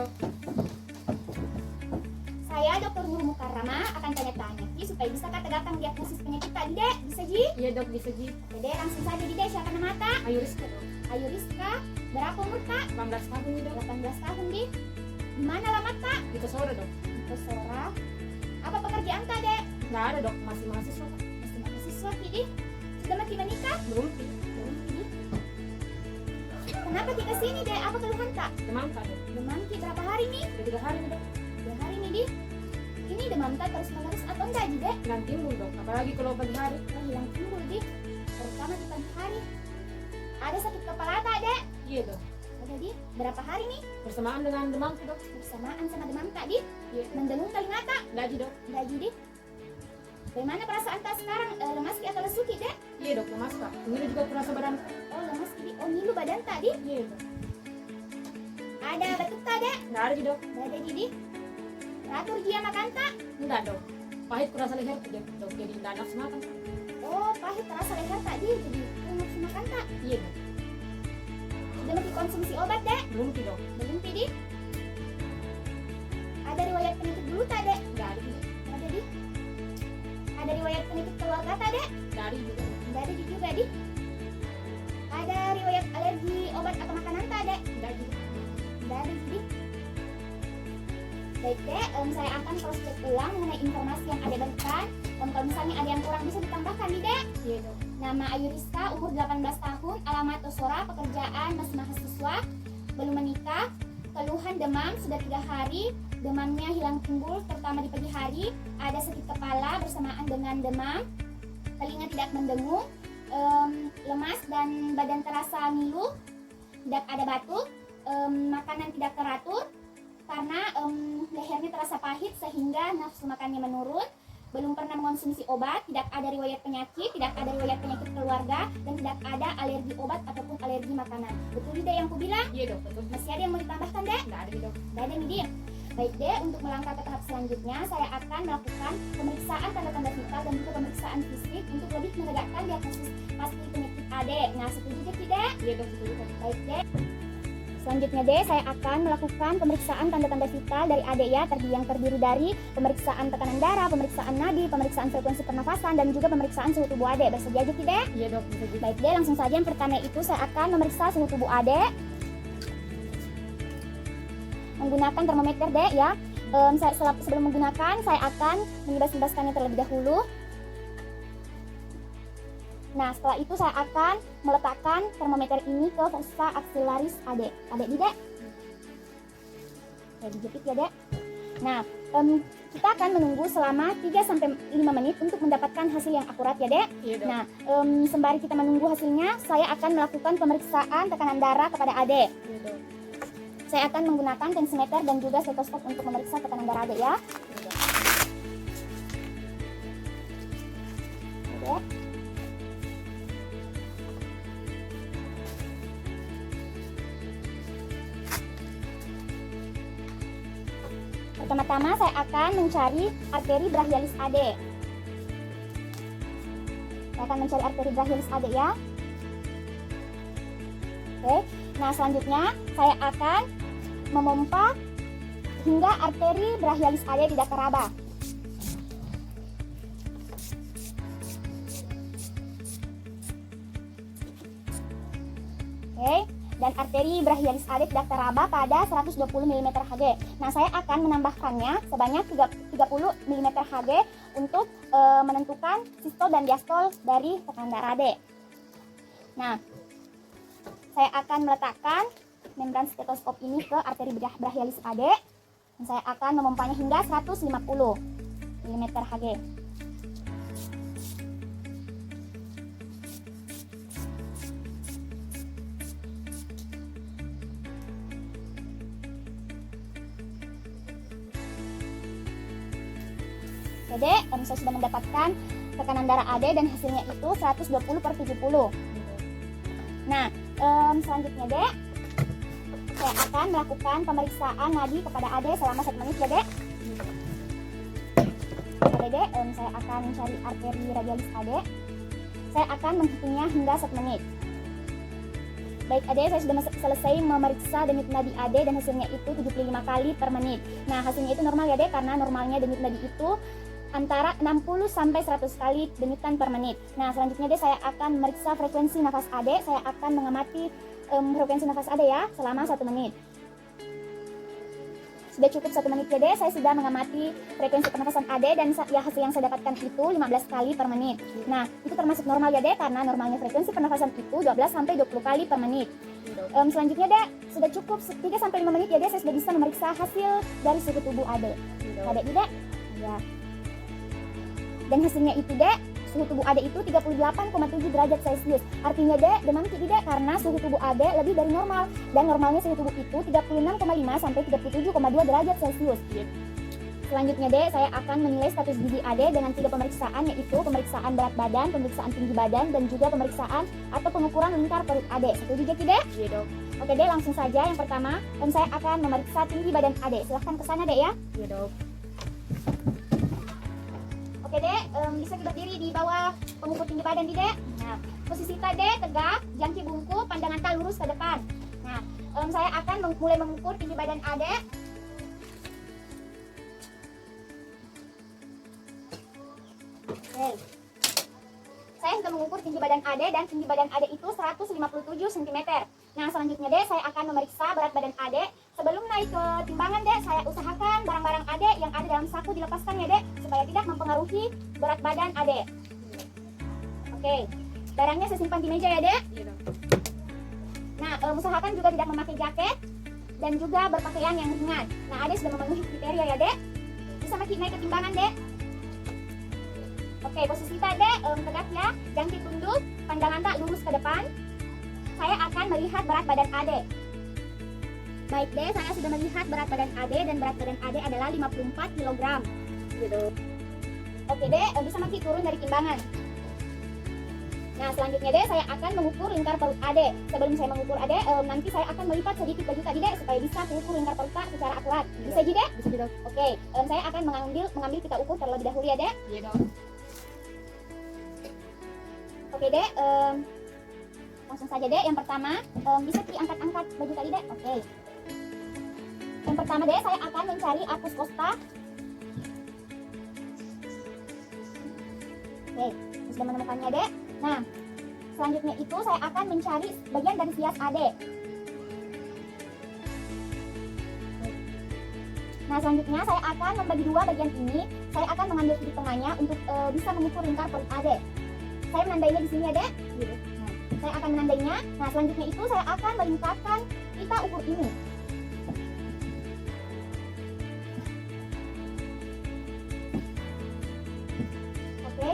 dok. Saya Dr. Nur Mukarrama akan tanya-tanya Ji supaya bisa tegakkan diagnosis penyakit tadi dek. Bisa Ji? Iya dok, bisa Ji. Oke dek, langsung saja di dek. Siapa nama tak? Ayu Rizka dok. Ayu Rizka. Berapa umur tak? 18 tahun nih dok. 18 tahun Di. Di mana alamat tak? Di Kesora dok. Di Sora. Apa pekerjaan tak dek? Nggak ada dok, masih mahasiswa kok. Masih mahasiswa Di. Sudah mati menikah? Belum Ki. Belum Di. Kenapa Ki kesini dek? Apa keluhan tak? Demam tak dok. Demam Ki berapa hari nih? Udah 3 hari nih dok. 2 hari nih Di. Ini demam tak terus menerus atau enggak Ji dek? Hilang timbul dok, apalagi kalau pagi hari. Oh, hilang timbul Di. Terutama di pagi hari. Ada sakit kepala tak dek? Iya dok. Ada Di. Berapa hari nih? Bersamaan dengan demam tuh dok. Bersamaan sama demam tak Di? Iya dok. Mendengung telinga tak? Nggak Ji dok. Enggak Ji Di. Bagaimana perasaan tak sekarang? Lemas Ki atau lesu Ki dek? Iya dok, lemas kak. Ini juga terasa badan. Oh lemas Ki Di. Oh ngilu badan tak Di? Iya dok. Ada batuk tak dek? Nggak ada Ji dok. Enggak ada Ji Di. Teratur dia makan tak? Enggak dok. Pahit kurasa leher tuh dok, jadi nggak nafsu makan. Oh pahit terasa leher tak Di? Jadi nafsu makan tak? Iya dok. Sudah mesti konsumsi obat dek? Belum Ki dok. Belum Ki Di. Ada riwayat penyakit dulu tak dek? Nggak ada Ji dok. Ada Di. Ada riwayat penyakit keluarga tak dek? Nggak ada Ji dok. Enggak ada Di juga Di. Ada riwayat alergi obat atau makanan tak dek? Nggak Ji dok. Enggak ada Di. Baik dek, saya akan cross check ulang mengenai informasi yang ada berikan. Kalau misalnya ada yang kurang bisa ditambahkan nih dek. Iya dok. Nama Ayu Rizka, umur 18 tahun, alamat Tosora, pekerjaan masih mahasiswa, belum menikah, keluhan demam sudah 3 hari, demamnya hilang timbul terutama di pagi hari, ada sakit kepala bersamaan dengan demam, telinga tidak mendengung, lemas dan badan terasa ngilu, tidak ada batuk, makanan tidak teratur karena lehernya terasa pahit sehingga nafsu makannya menurun, belum pernah mengonsumsi obat, tidak ada riwayat penyakit, tidak ada riwayat penyakit keluarga, dan tidak ada alergi obat ataupun alergi makanan. Betul tidak yang ku bilang? Iya dok, betul. Masih ada yang mau ditambahkan dek? Nggak ada Ji dok. Tidak ada nih Din. Baik dek, untuk melangkah ke tahap selanjutnya, saya akan melakukan pemeriksaan tanda-tanda vital dan juga pemeriksaan fisik untuk lebih menegakkan diagnosis pasti penyakit adek. Nah, setuju tidak? Iya dok, betul dok. Baik dek. Selanjutnya deh, saya akan melakukan pemeriksaan tanda-tanda vital dari adek ya, yang terdiri dari pemeriksaan tekanan darah, pemeriksaan nadi, pemeriksaan frekuensi pernafasan, dan juga pemeriksaan suhu tubuh adek. Bersedia aja tidak? Iya dok, bisa Ji. Baik deh, langsung saja yang pertama itu saya akan memeriksa suhu tubuh adek menggunakan termometer dek ya. Sebelum menggunakan, saya akan menibas-nibaskannya terlebih dahulu. Nah, setelah itu saya akan meletakkan termometer ini ke fossa axillaris adek. Adek di dek. Saya dijepit ya dek. Nah, kita akan menunggu selama 3-5 menit untuk mendapatkan hasil yang akurat ya dek. Iya dok. Nah, sembari kita menunggu hasilnya, saya akan melakukan pemeriksaan tekanan darah kepada adek. Iya dok. Saya akan menggunakan tensimeter dan juga stetoskop untuk memeriksa tekanan darah adek ya. Iya dok. Adek. Pertama-tama saya akan mencari arteri brachialis adek. Saya akan mencari arteri brachialis adek ya. Oke. Nah, selanjutnya saya akan memompa hingga arteri brachialis adek tidak teraba. Oke. Dan arteri brachialis adek tidak teraba pada 120 mm Hg. Nah, saya akan menambahkannya sebanyak 30 mm Hg untuk menentukan sistol dan diastol dari tekanan darah adek. Nah, saya akan meletakkan membran stetoskop ini ke arteri brachialis adek. Dan saya akan memompanya hingga 150 mm Hg. Jadi, saya sudah mendapatkan tekanan darah adek dan hasilnya itu 120/70. Nah, selanjutnya dek, saya akan melakukan pemeriksaan nadi kepada adek selama 1 menit ya dek. Oke dek, saya akan mencari arteri radialis adek. Saya akan menghitungnya hingga 1 menit. Baik Ade, saya sudah selesai memeriksa denyut nadi Ade dan hasilnya itu 75 kali per menit. Nah, hasilnya itu normal ya Ade, karena normalnya denyut nadi itu antara 60 sampai 100 kali denyutan per menit. Nah, selanjutnya Ade saya akan memeriksa frekuensi nafas Ade. Saya akan mengamati frekuensi nafas Ade ya selama 1 menit. Sudah cukup 1 menit ya Dek, saya sudah mengamati frekuensi pernafasan Ade dan ya hasil yang saya dapatkan itu 15 kali per menit. Nah, itu termasuk normal ya Dek, karena normalnya frekuensi pernafasan itu 12 sampai 20 kali per menit. Selanjutnya Dek, sudah cukup 3 sampai 5 menit ya Dek, saya sudah bisa memeriksa hasil dari suhu tubuh Ade. Ade Dek? Ya. Dan hasilnya itu Dek, suhu tubuh Ade itu 38,7 derajat Celcius. Artinya Dek, demam tinggi Dek karena suhu tubuh Ade lebih dari normal. Dan normalnya suhu tubuh itu 36,5 sampai 37,2 derajat Celcius. Selanjutnya Dek, saya akan menilai status gizi Ade dengan 3 pemeriksaan, yaitu pemeriksaan berat badan, pemeriksaan tinggi badan, dan juga pemeriksaan atau pengukuran lingkar perut Ade. Setuju Dek? Iya dok. Oke Dek, langsung saja yang pertama, saya akan memeriksa tinggi badan Ade. Silahkan ke sana Dek ya. Iya dok. Oke Dek, bisa berdiri di bawah pengukur tinggi badan Dek. Nah, posisi Dek tegak, jangki bungkuk, pandangan tak lurus ke depan. Nah, saya akan mulai mengukur tinggi badan Ade. Oke. Saya sudah mengukur tinggi badan Ade dan tinggi badan Ade itu 157 cm. Nah, selanjutnya Dek, saya akan memeriksa berat badan Ade. Sebelum naik ke timbangan Dek, saya usahakan barang-barang Ade yang ada dalam saku dilepaskan ya Dek, supaya tidak mempengaruhi berat badan Ade. Oke, barangnya saya simpan di meja ya Dek. Iya dok. Nah, usahakan juga tidak memakai jaket dan juga berpakaian yang ringan. Nah, Ade sudah memenuhi kriteria ya Dek. Bisa naik ke timbangan Dek. Oke, posisi Dek tegak ya, jangkik tunduk, pandangan tak lurus ke depan. Saya akan melihat berat badan Ade. Baik Dek, saya sudah melihat berat badan Ade dan berat badan Ade adalah 54 kg. Iya dok. Oke Dek, bisa nanti turun dari timbangan. Nah, selanjutnya Dek, saya akan mengukur lingkar perut Ade. Sebelum saya mengukur Ade, nanti saya akan melipat sedikit baju tadi Dek, supaya bisa mengukur lingkar perut Tak secara akurat. Bisa Ji Dek? Bisa dok. Oke, saya akan mengambil kita ukur terlebih dahulu ya Dek. Iya dok. Oke Dek, langsung saja Dek. Yang pertama, bisa diangkat-angkat baju tadi Dek. Oke. Yang pertama Dek, saya akan mencari apus kosta. Oke, sudah menemukannya Dek. Nah, selanjutnya itu saya akan mencari bagian dari sias Ade. Nah, selanjutnya saya akan membagi dua bagian ini. Saya akan mengambil titik tengahnya untuk bisa mengukur lingkar perut Ade. Saya menandainya di sini ya Dek. Nah, saya akan menandainya. Nah, selanjutnya itu saya akan melingkarkan kita ukur ini. Oke.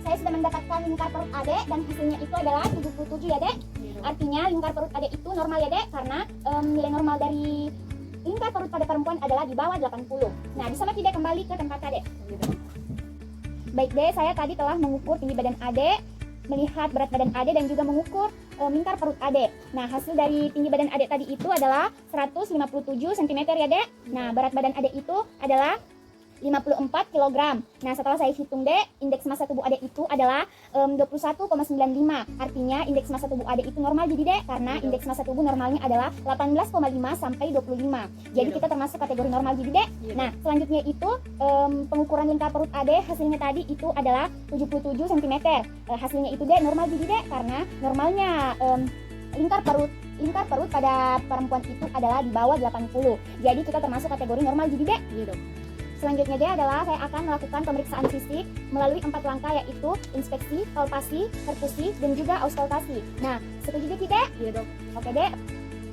Saya sudah mendapatkan lingkar perut Ade dan hasilnya itu adalah 77 ya Dek. Artinya lingkar perut Ade itu normal ya Dek, karena nilai normal dari lingkar perut pada perempuan adalah di bawah 80. Nah, bisa tidak kembali ke tempat Ade. Baik Dek, saya tadi telah mengukur tinggi badan Ade, melihat berat badan Ade dan juga mengukur lingkar perut Ade. Nah, hasil dari tinggi badan Ade tadi itu adalah 157 cm ya Dek. Nah, berat badan Ade itu adalah 54 kg. Nah, setelah saya hitung Dek, indeks massa tubuh Ade itu adalah 21,95. Artinya indeks massa tubuh Ade itu normal jadi Dek, karena indeks massa tubuh normalnya adalah 18,5 sampai 25. Jadi kita termasuk kategori normal jadi Dek. Nah, selanjutnya itu pengukuran lingkar perut Ade hasilnya tadi itu adalah 77 cm. Hasilnya itu Dek normal jadi Dek, karena normalnya lingkar perut pada perempuan itu adalah di bawah 80. Jadi kita termasuk kategori normal jadi Dek. Iya dok. Selanjutnya Dek adalah saya akan melakukan pemeriksaan fisik melalui 4 langkah, yaitu inspeksi, palpasi, perkusi, dan juga auskultasi. Nah, setuju Dek tidak? Iya dok. Oke Dek.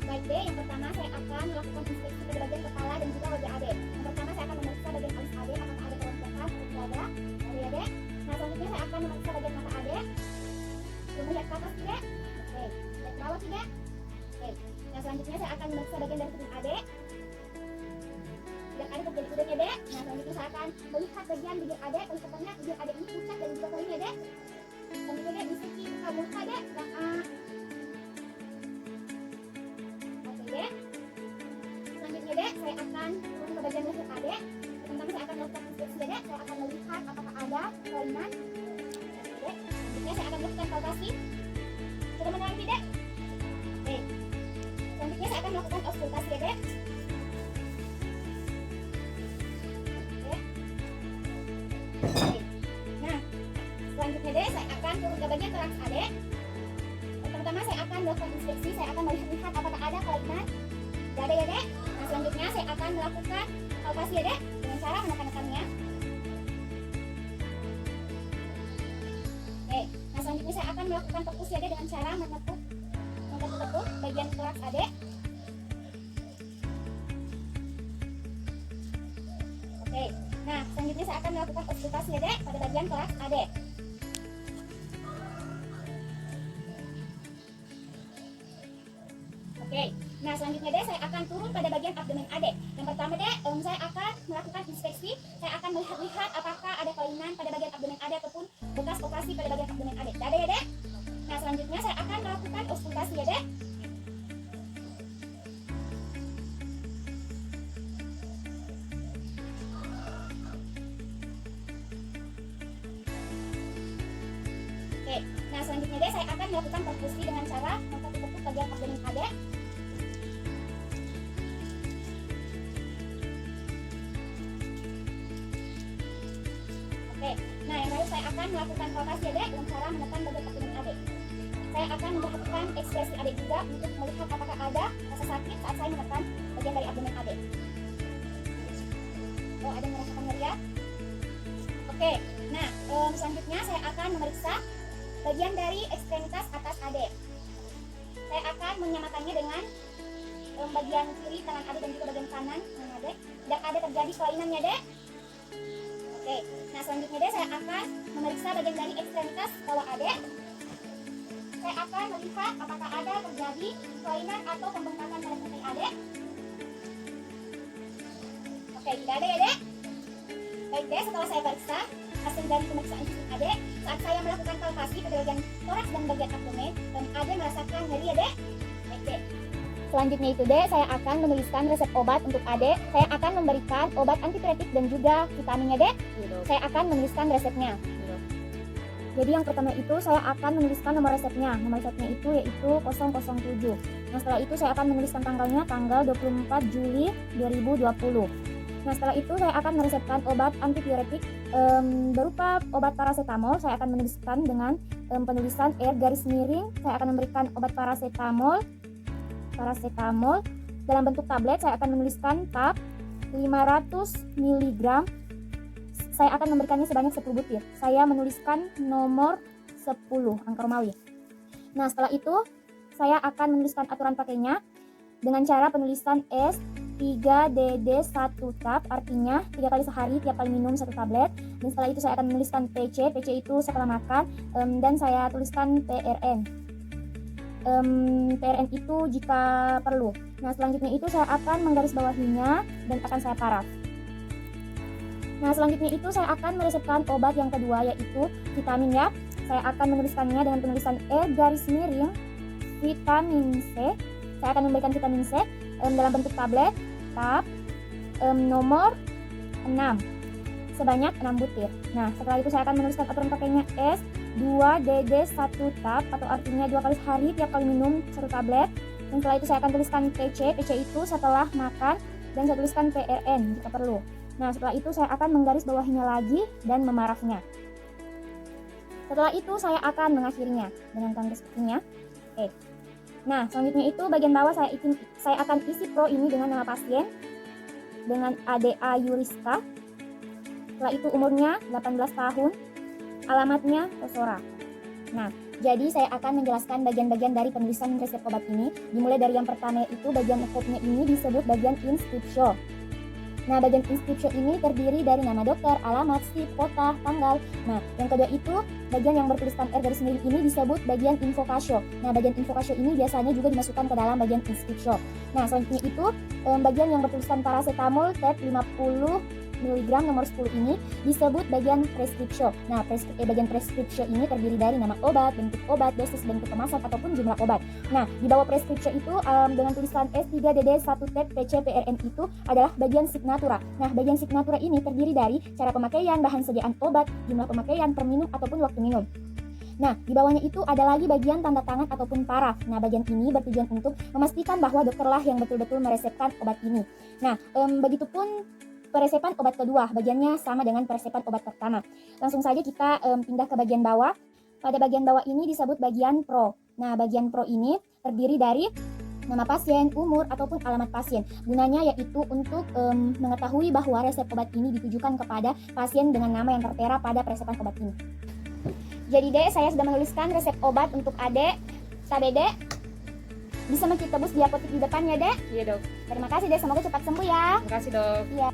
Baik Dek, yang pertama saya akan melakukan inspeksi pada bagian kepala dan juga wajah Ade. Yang pertama saya akan memeriksa bagian alis Ade, apakah ada keloncakan atau tidak ada. Oke ya Dek. Nah, selanjutnya saya akan memeriksa bagian mata Ade. Belum melihat ke atas tidak? Oke. Lihat bawah tidak? Oke. Nah, selanjutnya saya akan memeriksa bagian dari kuping Ade. Dan ada terjadi kudanya Dek. Nah, selanjutnya saya akan melihat bagian bibir Ade. Kelihatannya bibir Ade ini pucat dan juga kering ya Dek. Selanjutnya Dek, bisa buka mulut Ade. Oke Dek. Selanjutnya Dek, saya akan turun ke bagian leher Ade. Pertama saya akan melakukan inspeksi ya Dek. Saya akan melihat apakah ada kelainan. Oke. Dek. Selanjutnya saya akan melakukan palpasi. Sudah menarik tidak? Oke. Selanjutnya saya akan melakukan auskultasi ya Dek. Oke. Oke. Nah, selanjutnya Dek, saya akan turun ke bagian toraks Adek. Pertama saya akan melakukan inspeksi, saya akan melihat apakah ada kelainan. Tidak ada ya Dek. Nah, selanjutnya saya akan melakukan palpasi ya Dek dengan cara menekan-nekannya. Oke. Nah, selanjutnya saya akan melakukan fokus ya Dek dengan cara menepuk bagian toraks Adek. Oke. Nah, selanjutnya saya akan melakukan auskultasi ya Dek pada bagian toraks Adek. Oke, nah selanjutnya Dek, saya akan turun pada bagian abdomen Adek. Yang pertama Dek, saya akan melakukan inspeksi. Saya akan melihat apakah ada kelainan pada bagian abdomen Adek ataupun bekas operasi pada bagian abdomen Adek. Ada ya Dek? Nah selanjutnya saya akan melakukan auskultasi ya Dek. Oke, nah selanjutnya Dek, saya akan melakukan perfusi dengan cara memperkuat bagian abdomen Adek. Nah, yang lalu saya akan melakukan palpasi ya Dek dengan cara menekan bagian abdomen Adek. Saya akan memperhatikan ekspresi Adek juga untuk melihat apakah ada rasa sakit saat saya menekan bagian dari abdomen Adek. Oh, ada merasakan nyeri ya? Oke, nah selanjutnya saya akan memeriksa bagian dari ekstremitas atas Adek. Saya akan menyamakannya dengan bagian kiri tangan Adek dan juga bagian kanan tangan Adek. Tidak ada terjadi kelainannya Dek. Oke, nah selanjutnya Dek, saya akan memeriksa bagian dari ekstremitas bawah Adek. Saya akan melihat apakah ada terjadi kelainan atau pembengkakan pada kaki Adek. Oke, tidak ada ya Dek. Baik Dek, setelah saya periksa hasil dari pemeriksaan fisik Adek, saat saya melakukan palpasi pada bagian toraks dan bagian abdomen, Adek merasakan nyeri ya Dek. Baik Dek. Selanjutnya itu Dek, saya akan menuliskan resep obat untuk Adek. Saya akan memberikan obat antipiretik dan juga vitaminnya Dek. Saya akan menuliskan resepnya. Jadi yang pertama itu saya akan menuliskan nomor resepnya. Nomor resepnya itu yaitu 007. Nah setelah itu saya akan menuliskan tanggalnya tanggal 24 Juli 2020. Nah setelah itu saya akan meresepkan obat antipiretik berupa obat paracetamol. Saya akan menuliskan dengan penulisan R garis miring. Saya akan memberikan obat paracetamol dalam bentuk tablet. Saya akan menuliskan tab 500 mg. Saya akan memberikannya sebanyak 10 butir. Saya menuliskan nomor 10 angka Romawi. Nah setelah itu saya akan menuliskan aturan pakainya dengan cara penulisan S 3DD 1 tab, artinya 3 kali sehari tiap kali minum 1 tablet. Dan setelah itu saya akan menuliskan PC itu setelah makan, dan saya tuliskan PRN. PRN itu jika perlu. Nah selanjutnya itu saya akan menggarisbawahinya dan akan saya paraf. Nah selanjutnya itu saya akan meresepkan obat yang kedua yaitu vitamin ya. Saya akan menuliskannya dengan penulisan E garis miring vitamin C. Saya akan memberikan vitamin C dalam bentuk tablet tab nomor 6 sebanyak 6 butir. Nah setelah itu saya akan menuliskan aturan pakainya S 2DD 1 tab, atau artinya 2 kali sehari tiap kali minum 1 tablet. Dan setelah itu saya akan tuliskan PC itu setelah makan, dan saya tuliskan PRN jika perlu. Nah setelah itu saya akan menggarisbawahinya lagi dan memarafnya. Setelah itu saya akan mengakhirinya dengan tanda sepertinya. Oke. Nah selanjutnya itu bagian bawah saya akan isi pro ini dengan nama pasien dengan ADA Yuriska. Setelah itu umurnya 18 tahun, alamatnya Tosora. Nah jadi saya akan menjelaskan bagian-bagian dari penulisan resep obat ini. Dimulai dari yang pertama itu bagian code-nya ini disebut bagian inscription. Nah, bagian inscription ini terdiri dari nama dokter, alamat, sip, kota, tanggal. Nah, yang kedua itu bagian yang bertuliskan R garis miring ini disebut bagian invokasio. Nah, bagian invokasio ini biasanya juga dimasukkan ke dalam bagian inscription. Nah, selanjutnya itu bagian yang bertuliskan paracetamol tab 50 mg nomor 10 ini disebut bagian prescription. Nah, bagian prescription ini terdiri dari nama obat, bentuk obat, dosis, bentuk kemasan ataupun jumlah obat. Nah, di bawah prescription itu dengan tulisan S3DD 1 tab PC PRN itu adalah bagian signatura. Nah, bagian signatura ini terdiri dari cara pemakaian, bahan sediaan obat, jumlah pemakaian per minum ataupun waktu minum. Nah, di bawahnya itu ada lagi bagian tanda tangan ataupun paraf. Nah, bagian ini bertujuan untuk memastikan bahwa dokterlah yang betul-betul meresepkan obat ini. Nah, begitupun peresepan obat kedua, bagiannya sama dengan peresepan obat pertama. Langsung saja kita pindah ke bagian bawah. Pada bagian bawah ini disebut bagian pro. Nah, bagian pro ini terdiri dari nama pasien, umur, ataupun alamat pasien. Gunanya yaitu untuk mengetahui bahwa resep obat ini ditujukan kepada pasien dengan nama yang tertera pada peresepan obat ini. Jadi Dek, saya sudah menuliskan resep obat untuk Adek. Sabe Dek, bisa tebus di apotek di depan ya Dek. Iya dok. Terima kasih Dek, semoga cepat sembuh ya. Terima kasih dok. Iya.